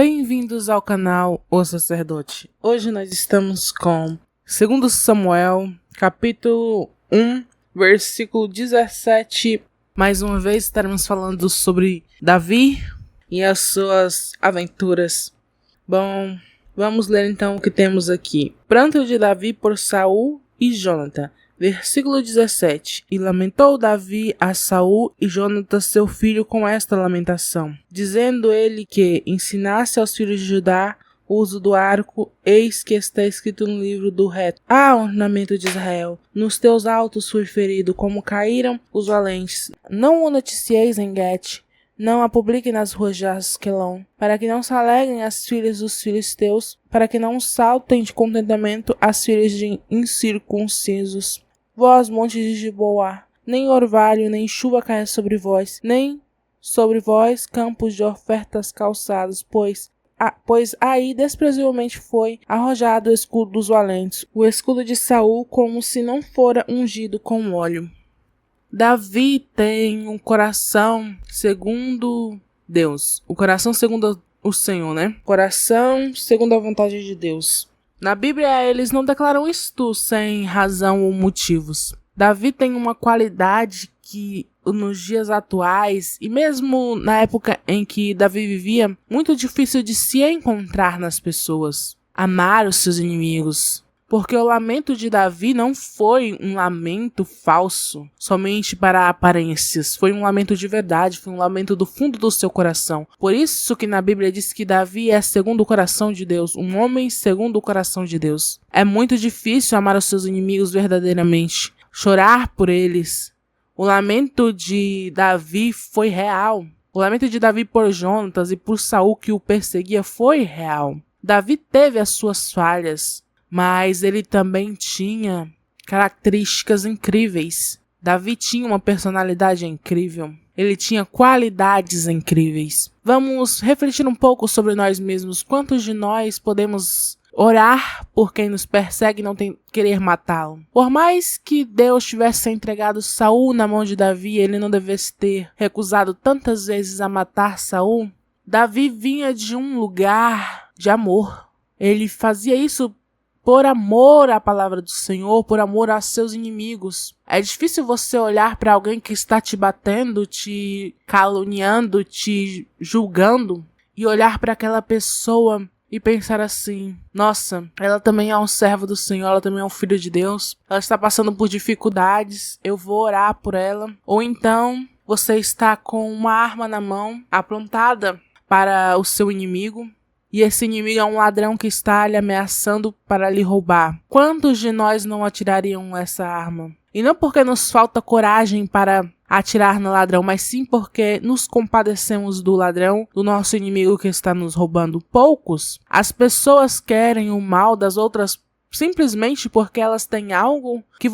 Bem-vindos ao canal O Sacerdote. Hoje nós estamos com 2 Samuel, capítulo 1, versículo 17. Mais uma vez estaremos falando sobre Davi e as suas aventuras. Bom, vamos ler então o que temos aqui. Pranto de Davi por Saul e Jonatã. Versículo 17. E lamentou Davi a Saul e Jonatã seu filho com esta lamentação, dizendo ele que ensinasse aos filhos de Judá o uso do arco, eis que está escrito no livro do reto. Ah, ornamento de Israel, nos teus altos fui ferido, como caíram os valentes. Não o noticieis em Gete, não a publiquem nas ruas de Asquelon, para que não se alegrem as filhas dos filisteus, para que não saltem de contentamento as filhas de incircuncisos. Vós, montes de Giboá, nem orvalho, nem chuva caia sobre vós, nem sobre vós campos de ofertas calçados, pois aí desprezavelmente foi arrojado o escudo dos valentes, o escudo de Saul, como se não fora ungido com óleo. Davi tem um coração segundo Deus, o coração segundo o Senhor, né? Coração segundo a vontade de Deus. Na Bíblia, eles não declaram isto sem razão ou motivos. Davi tem uma qualidade que, nos dias atuais, e mesmo na época em que Davi vivia, muito difícil de se encontrar nas pessoas. Amar os seus inimigos. Porque o lamento de Davi não foi um lamento falso, somente para aparências. Foi um lamento de verdade, foi um lamento do fundo do seu coração. Por isso que na Bíblia diz que Davi é segundo o coração de Deus, um homem segundo o coração de Deus. É muito difícil amar os seus inimigos verdadeiramente, chorar por eles. O lamento de Davi foi real. O lamento de Davi por Jonatas e por Saul que o perseguia foi real. Davi teve as suas falhas, mas ele também tinha características incríveis. Davi tinha uma personalidade incrível. Ele tinha qualidades incríveis. Vamos refletir um pouco sobre nós mesmos. Quantos de nós podemos orar por quem nos persegue e não querer matá-lo? Por mais que Deus tivesse entregado Saul na mão de Davi, ele não devesse ter recusado tantas vezes a matar Saul. Davi vinha de um lugar de amor. Ele fazia isso por amor à palavra do Senhor, por amor a seus inimigos. É difícil você olhar para alguém que está te batendo, te caluniando, te julgando, e olhar para aquela pessoa e pensar assim: nossa, ela também é um servo do Senhor, ela também é um filho de Deus, ela está passando por dificuldades, eu vou orar por ela. Ou então você está com uma arma na mão, apontada para o seu inimigo, e esse inimigo é um ladrão que está lhe ameaçando para lhe roubar. Quantos de nós não atirariam essa arma? E não porque nos falta coragem para atirar no ladrão, mas sim porque nos compadecemos do ladrão, do nosso inimigo que está nos roubando. Poucos. As pessoas querem o mal das outras simplesmente porque elas têm algo que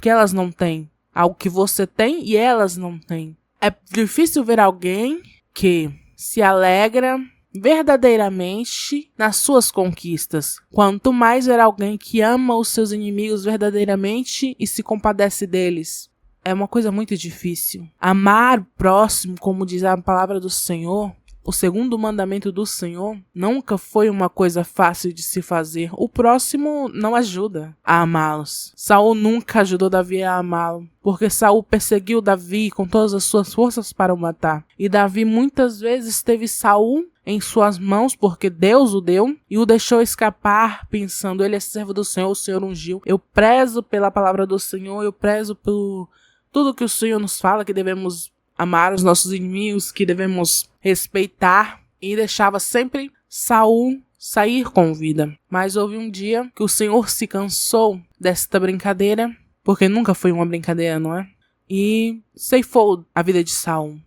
que elas não têm. Algo que você tem e elas não têm. É difícil ver alguém que se alegra verdadeiramente nas suas conquistas. Quanto mais ver alguém que ama os seus inimigos verdadeiramente e se compadece deles. É uma coisa muito difícil. Amar o próximo, como diz a palavra do Senhor, o segundo mandamento do Senhor, nunca foi uma coisa fácil de se fazer. O próximo não ajuda a amá-los. Saul nunca ajudou Davi a amá-lo, porque Saul perseguiu Davi com todas as suas forças para o matar. E Davi muitas vezes teve Saul em suas mãos, porque Deus o deu, e o deixou escapar, pensando: ele é servo do Senhor, o Senhor ungiu. Eu prezo pela palavra do Senhor, eu prezo por tudo que o Senhor nos fala, que devemos amar os nossos inimigos, que devemos respeitar, e deixava sempre Saul sair com vida. Mas houve um dia que o Senhor se cansou desta brincadeira, porque nunca foi uma brincadeira, não é? E ceifou a vida de Saul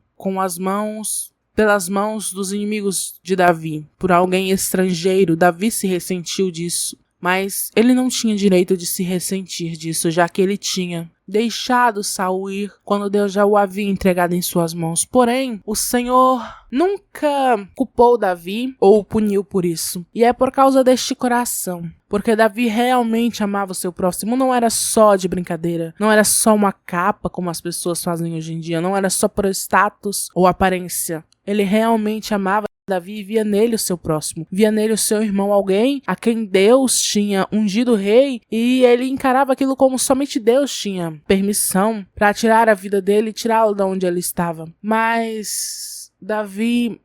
pelas mãos dos inimigos de Davi, por alguém estrangeiro. Davi se ressentiu disso, mas ele não tinha direito de se ressentir disso, já que ele tinha deixado Saul ir quando Deus já o havia entregado em suas mãos. Porém, o Senhor nunca culpou Davi ou o puniu por isso. E é por causa deste coração. Porque Davi realmente amava o seu próximo. Não era só de brincadeira. Não era só uma capa, como as pessoas fazem hoje em dia. Não era só por status ou aparência. Ele realmente amava Davi via nele o seu próximo, via nele o seu irmão, alguém a quem Deus tinha ungido rei, e ele encarava aquilo como somente Deus tinha permissão para tirar a vida dele e tirá-lo de onde ele estava. Mas Davi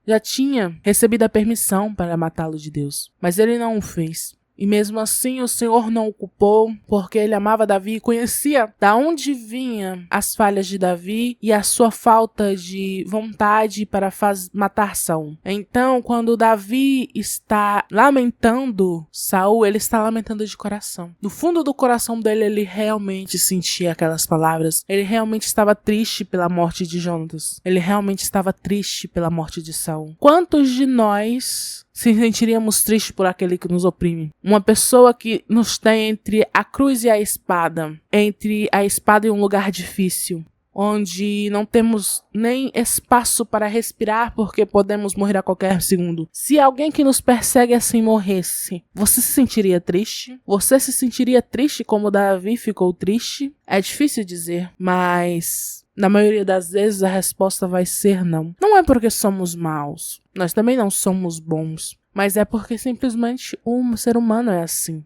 já tinha recebido a permissão para matá-lo de Deus, mas ele não o fez. E mesmo assim o Senhor não o culpou, porque ele amava Davi e conhecia da onde vinham as falhas de Davi e a sua falta de vontade para matar Saul. Então, quando Davi está lamentando Saul, ele está lamentando de coração. No fundo do coração dele, ele realmente sentia aquelas palavras. Ele realmente estava triste pela morte de Jonatas. Ele realmente estava triste pela morte de Saul. Quantos de nós se sentiríamos tristes por aquele que nos oprime? Uma pessoa que nos tem entre a cruz e a espada, entre a espada e um lugar difícil, onde não temos nem espaço para respirar porque podemos morrer a qualquer segundo. Se alguém que nos persegue assim morresse, você se sentiria triste? Você se sentiria triste como Davi ficou triste? É difícil dizer, mas na maioria das vezes a resposta vai ser não. Não é porque somos maus, nós também não somos bons, mas é porque simplesmente um ser humano é assim.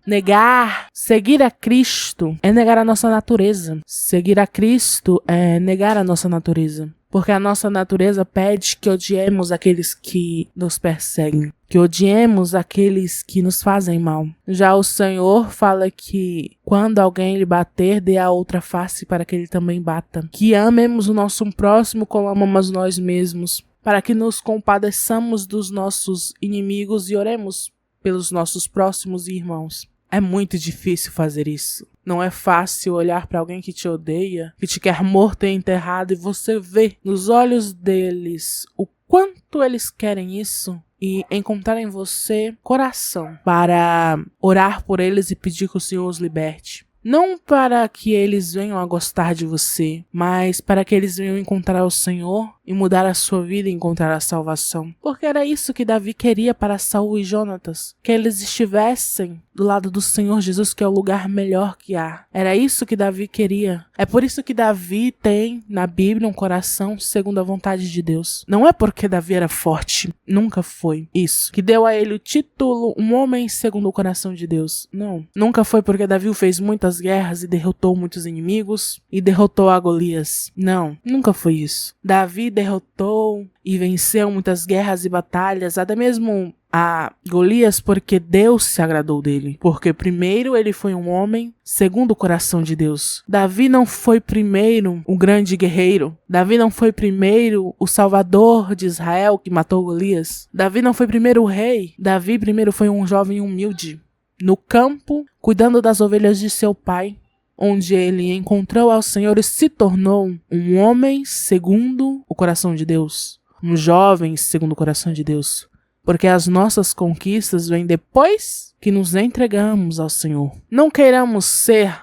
Seguir a Cristo é negar a nossa natureza. Seguir a Cristo é negar a nossa natureza. Porque a nossa natureza pede que odiemos aqueles que nos perseguem, que odiemos aqueles que nos fazem mal. Já o Senhor fala que quando alguém lhe bater, dê a outra face para que ele também bata. Que amemos o nosso próximo como amamos nós mesmos, para que nos compadeçamos dos nossos inimigos e oremos pelos nossos próximos irmãos. É muito difícil fazer isso. Não é fácil olhar para alguém que te odeia, que te quer morto e enterrado, e você vê nos olhos deles o quanto eles querem isso e encontrar em você coração para orar por eles e pedir que o Senhor os liberte. Não para que eles venham a gostar de você, mas para que eles venham encontrar o Senhor e mudar a sua vida e encontrar a salvação. Porque era isso que Davi queria para Saul e Jonatas, que eles estivessem do lado do Senhor Jesus, que é o lugar melhor que há. Era isso que Davi queria. É por isso que Davi tem na Bíblia um coração segundo a vontade de Deus. Não é porque Davi era forte, nunca foi isso, que deu a ele o título um homem segundo o coração de Deus. Não, nunca foi porque Davi fez muitas guerras e derrotou muitos inimigos e derrotou a Golias. Não, nunca foi isso. Davi derrotou e venceu muitas guerras e batalhas, até mesmo a Golias, porque Deus se agradou dele. Porque primeiro ele foi um homem segundo o coração de Deus. Davi não foi primeiro o grande guerreiro. Davi não foi primeiro o salvador de Israel que matou Golias. Davi não foi primeiro o rei. Davi primeiro foi um jovem humilde, no campo, cuidando das ovelhas de seu pai, onde ele encontrou ao Senhor e se tornou um homem segundo o coração de Deus. Um jovem segundo o coração de Deus. Porque as nossas conquistas vêm depois que nos entregamos ao Senhor. Não queiramos ser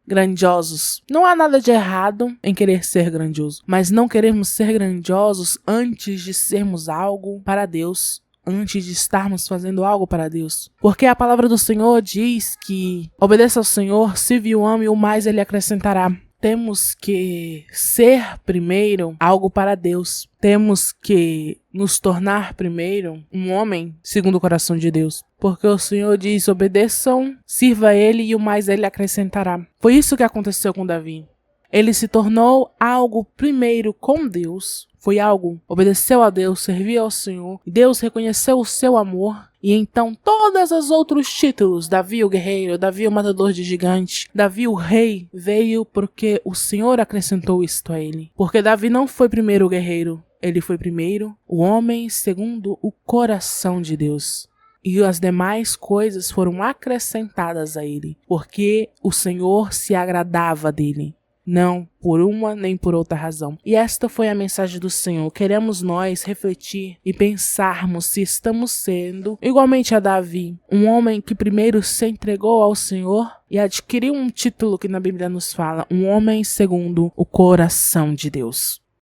grandiosos. Não há nada de errado em querer ser grandioso, mas não queremos ser grandiosos antes de sermos algo para Deus, antes de estarmos fazendo algo para Deus. Porque a palavra do Senhor diz que obedeça ao Senhor, sirva e o ame, e o mais ele acrescentará. Temos que ser primeiro algo para Deus. Temos que nos tornar primeiro um homem segundo o coração de Deus. Porque o Senhor diz, obedeçam, sirva a ele e o mais ele acrescentará. Foi isso que aconteceu com Davi. Ele se tornou algo primeiro com Deus. Foi algo, obedeceu a Deus, serviu ao Senhor. Deus reconheceu o seu amor. E então todos os outros títulos, Davi o guerreiro, Davi o matador de gigante, Davi o rei, veio porque o Senhor acrescentou isto a ele. Porque Davi não foi primeiro o guerreiro, ele foi primeiro o homem segundo o coração de Deus. E as demais coisas foram acrescentadas a ele, porque o Senhor se agradava dele. Não por uma nem por outra razão. E esta foi a mensagem do Senhor. Queremos nós refletir e pensarmos se estamos sendo, igualmente a Davi, um homem que primeiro se entregou ao Senhor e adquiriu um título que na Bíblia nos fala, um homem segundo o coração de Deus.